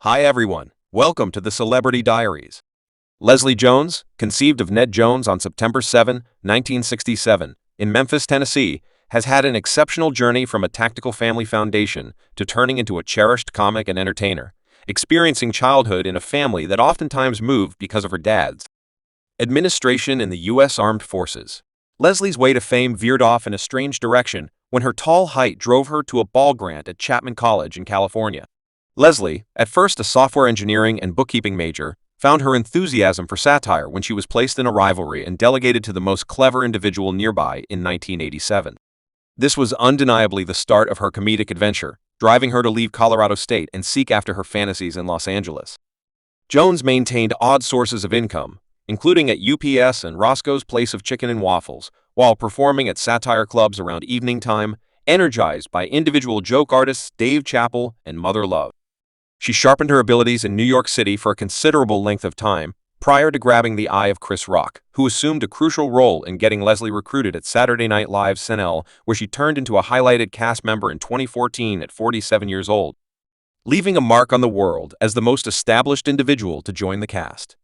Hi everyone, welcome to the Celebrity Diaries. Leslie Jones, conceived of Ned Jones on September 7, 1967, in Memphis, Tennessee, has had an exceptional journey from a tactical family foundation to turning into a cherished comic and entertainer, experiencing childhood in a family that oftentimes moved because of her dad's administration in the U.S. Armed Forces. Leslie's way to fame veered off in a strange direction when her tall height drove her to a ball grant at Chapman College in California. Leslie, at first a software engineering and bookkeeping major, found her enthusiasm for satire when she was placed in a rivalry and delegated to the most clever individual nearby in 1987. This was undeniably the start of her comedic adventure, driving her to leave Colorado State and seek after her fantasies in Los Angeles. Jones maintained odd sources of income, including at UPS and Roscoe's Place of Chicken and Waffles, while performing at satire clubs around evening time, energized by individual joke artists Dave Chappelle and Mother Love. She sharpened her abilities in New York City for a considerable length of time, prior to grabbing the eye of Chris Rock, who assumed a crucial role in getting Leslie recruited at Saturday Night Live's SNL, where she turned into a highlighted cast member in 2014 at 47 years old, leaving a mark on the world as the most established individual to join the cast.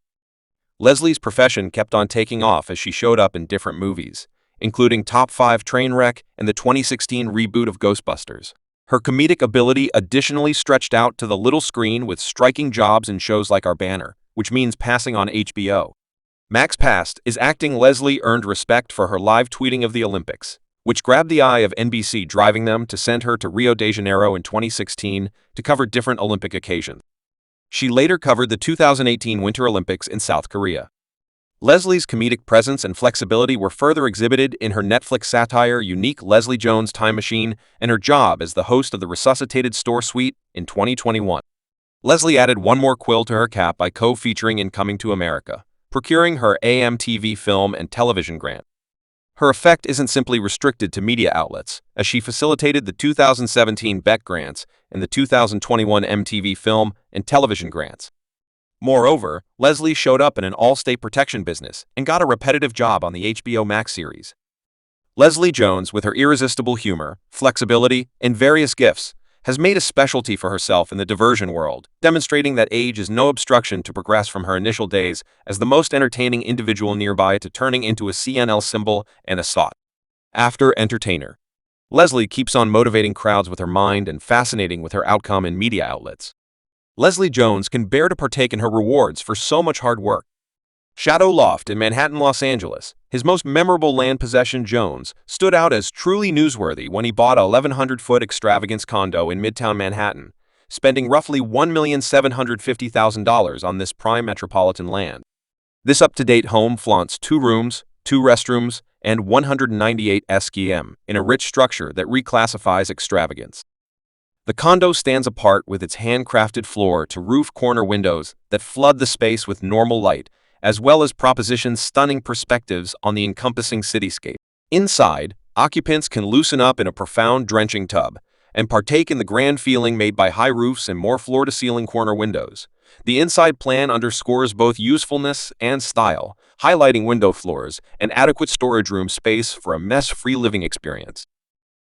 Leslie's profession kept on taking off as she showed up in different movies, including Top 5 Trainwreck and the 2016 reboot of Ghostbusters. Her comedic ability additionally stretched out to the little screen with striking jobs in shows like Our Banner, which means passing on HBO. Max Past is acting. Leslie earned respect for her live tweeting of the Olympics, which grabbed the eye of NBC, driving them to send her to Rio de Janeiro in 2016 to cover different Olympic occasions. She later covered the 2018 Winter Olympics in South Korea. Leslie's comedic presence and flexibility were further exhibited in her Netflix satire Unique Leslie Jones Time Machine and her job as the host of the Resuscitated Store Suite in 2021. Leslie added one more quill to her cap by co-featuring in Coming to America, procuring her AMTV Film and Television grant. Her effect isn't simply restricted to media outlets, as she facilitated the 2017 Beck grants and the 2021 MTV Film and Television grants. Moreover, Leslie showed up in an all-state protection business and got a repetitive job on the HBO Max series. Leslie Jones, with her irresistible humor, flexibility, and various gifts, has made a specialty for herself in the diversion world, demonstrating that age is no obstruction to progress from her initial days as the most entertaining individual nearby to turning into a CNL symbol and a sought-after entertainer. Leslie keeps on motivating crowds with her mind and fascinating with her outcome in media outlets. Leslie Jones can bear to partake in her rewards for so much hard work. Shadow Loft in Manhattan, Los Angeles, his most memorable land possession. Jones stood out as truly newsworthy when he bought a 1,100-foot extravagance condo in Midtown Manhattan, spending roughly $1,750,000 on this prime metropolitan land. This up-to-date home flaunts 2 rooms, 2 restrooms, and 198 SQM in a rich structure that reclassifies extravagance. The condo stands apart with its handcrafted floor-to-roof corner windows that flood the space with normal light, as well as propositions stunning perspectives on the encompassing cityscape. Inside, occupants can loosen up in a profound drenching tub and partake in the grand feeling made by high roofs and more floor-to-ceiling corner windows. The inside plan underscores both usefulness and style, highlighting window floors and adequate storage room space for a mess-free living experience.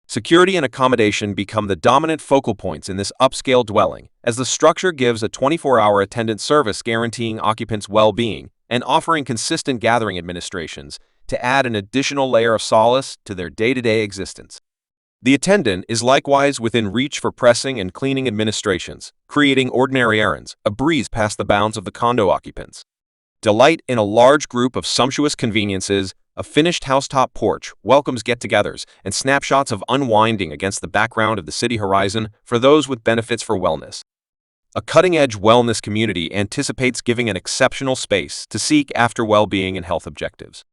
Security and accommodation become the dominant focal points in this upscale dwelling, as the structure gives a 24-hour attendant service guaranteeing occupants' well-being and offering consistent gathering administrations to add an additional layer of solace to their day-to-day existence. The attendant is likewise within reach for pressing and cleaning administrations, creating ordinary errands, a breeze past the bounds of the condo occupants. Delight in a large group of sumptuous conveniences. A finished housetop porch welcomes get-togethers and snapshots of unwinding against the background of the city horizon for those with benefits for wellness. A cutting-edge wellness community anticipates giving an exceptional space to seek after well-being and health objectives.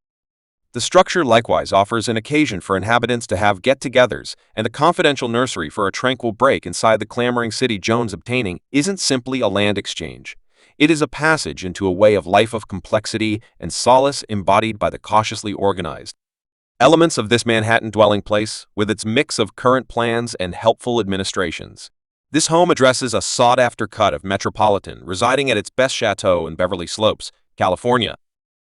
The structure likewise offers an occasion for inhabitants to have get-togethers and a confidential nursery for a tranquil break inside the clamoring city. Jones obtaining isn't simply a land exchange. It is a passage into a way of life of complexity and solace embodied by the cautiously organized elements of this Manhattan dwelling place, with its mix of current plans and helpful administrations. This home addresses a sought-after cut of metropolitan residing at its best chateau in Beverly Slopes, California.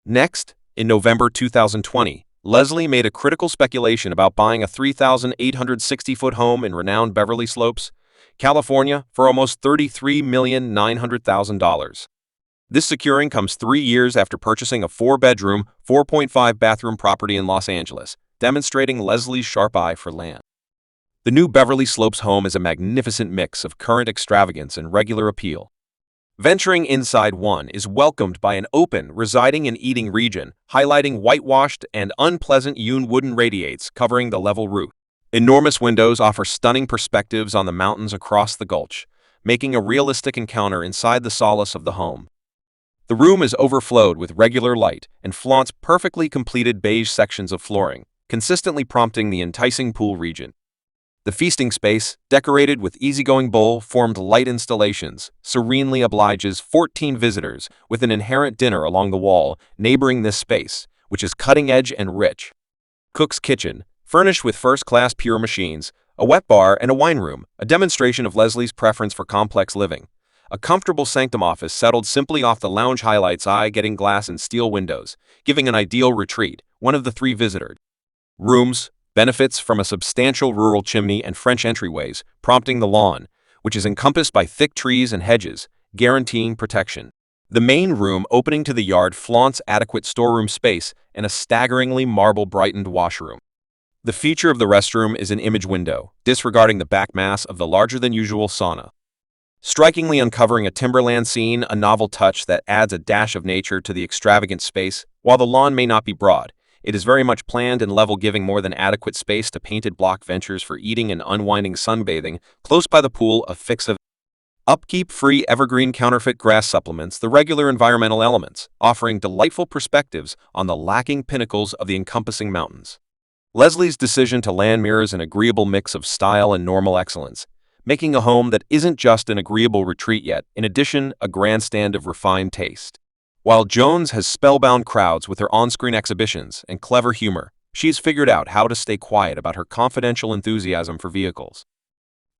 Next, in November 2020, Leslie made a critical speculation about buying a 3,860-foot home in renowned Beverly Slopes, California, for almost $33,900,000. This securing comes 3 years after purchasing a 4-bedroom, 4.5-bathroom property in Los Angeles, demonstrating Leslie's sharp eye for land. The new Beverly Slopes home is a magnificent mix of current extravagance and regular appeal. Venturing inside, one is welcomed by an open, residing and eating region, highlighting whitewashed and unpleasant hewn wooden radiates covering the level roof. Enormous windows offer stunning perspectives on the mountains across the gulch, making a realistic encounter inside the solace of the home. The room is overflowed with regular light and flaunts perfectly completed beige sections of flooring, consistently prompting the enticing pool region. The feasting space, decorated with easygoing bowl-formed light installations, serenely obliges 14 visitors with an inherent dinner along the wall neighboring this space, which is cutting-edge and rich. Cook's kitchen, furnished with first-class pure machines, a wet bar, and a wine room, a demonstration of Leslie's preference for complex living. A comfortable sanctum office settled simply off the lounge highlights eye-getting glass and steel windows, giving an ideal retreat, one of the 3 visited rooms. Benefits from a substantial rural chimney and French entryways, prompting the lawn, which is encompassed by thick trees and hedges, guaranteeing protection. The main room opening to the yard flaunts adequate storeroom space and a staggeringly marble-brightened washroom. The feature of the restroom is an image window, disregarding the back mass of the larger-than-usual sauna. Strikingly uncovering a timberland scene, a novel touch that adds a dash of nature to the extravagant space. While the lawn may not be broad, it is very much planned and level, giving more than adequate space to painted block ventures for eating and unwinding sunbathing close by the pool. A fix of upkeep-free evergreen counterfeit grass supplements the regular environmental elements, offering delightful perspectives on the lacking pinnacles of the encompassing mountains. Leslie's decision to land mirrors an agreeable mix of style and normal excellence, making a home that isn't just an agreeable retreat yet, in addition, a grandstand of refined taste. While Jones has spellbound crowds with her on-screen exhibitions and clever humor, she's figured out how to stay quiet about her confidential enthusiasm for vehicles.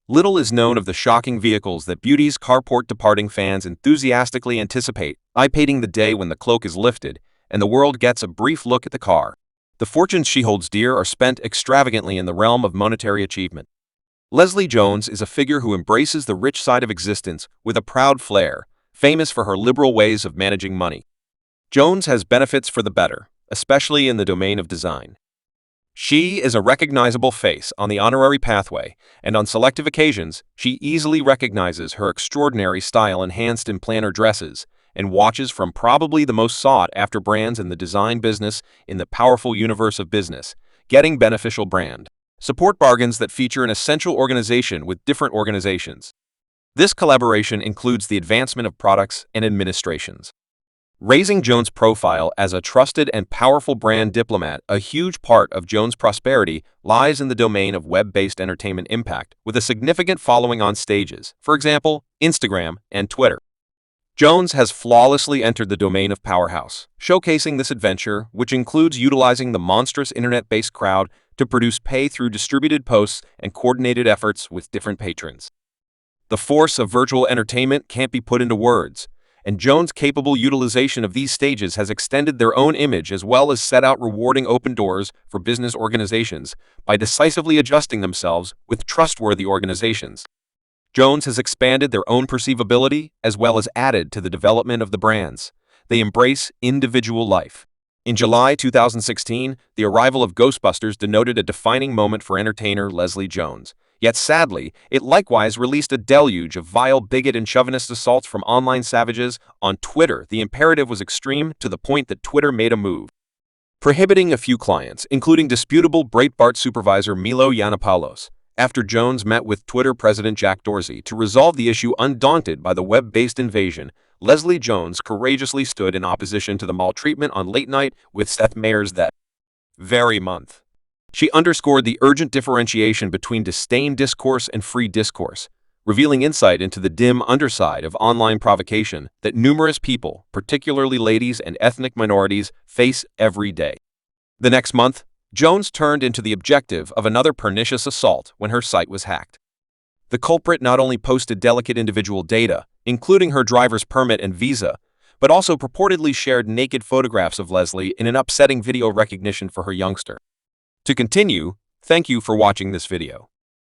Little is known of the shocking vehicles that Beauty's carport departing fans enthusiastically anticipate, eye-painting the day when the cloak is lifted and the world gets a brief look at the car. The fortunes she holds dear are spent extravagantly in the realm of monetary achievement. Leslie Jones is a figure who embraces the rich side of existence with a proud flair, famous for her liberal ways of managing money. Jones has benefits for the better, especially in the domain of design. She is a recognizable face on the honorary pathway, and on selective occasions, she easily recognizes her extraordinary style enhanced in planner dresses and watches from probably the most sought-after brands in the design business in the powerful universe of business, getting beneficial brand support bargains that feature an essential organization with different organizations. This collaboration includes the advancement of products and administrations. Raising Jones' profile as a trusted and powerful brand diplomat, a huge part of Jones' prosperity lies in the domain of web-based entertainment impact, with a significant following on stages, for example, Instagram and Twitter. Jones has flawlessly entered the domain of powerhouse, showcasing this adventure, which includes utilizing the monstrous internet-based crowd to produce pay-through distributed posts and coordinated efforts with different patrons. The force of virtual entertainment can't be put into words, and Jones' capable utilization of these stages has extended their own image as well as set out rewarding open doors for business organizations by decisively adjusting themselves with trustworthy organizations. Jones has expanded their own perceivability as well as added to the development of the brands. They embrace individual life. In July 2016, the arrival of Ghostbusters denoted a defining moment for entertainer Leslie Jones. Yet sadly, it likewise released a deluge of vile bigot and chauvinist assaults from online savages. On Twitter, the imperative was extreme to the point that Twitter made a move, prohibiting a few clients, including disputable Breitbart supervisor Milo Yiannopoulos, after Jones met with Twitter president Jack Dorsey to resolve the issue. Undaunted by the web-based invasion, Leslie Jones courageously stood in opposition to the maltreatment on Late Night with Seth Meyers that very month. She underscored the urgent differentiation between disdain discourse and free discourse, revealing insight into the dim underside of online provocation that numerous people, particularly ladies and ethnic minorities, face every day. The next month, Jones turned into the objective of another pernicious assault when her site was hacked. The culprit not only posted delicate individual data, including her driver's permit and visa, but also purportedly shared naked photographs of Leslie in an upsetting video recognition for her youngster. To continue, thank you for watching this video.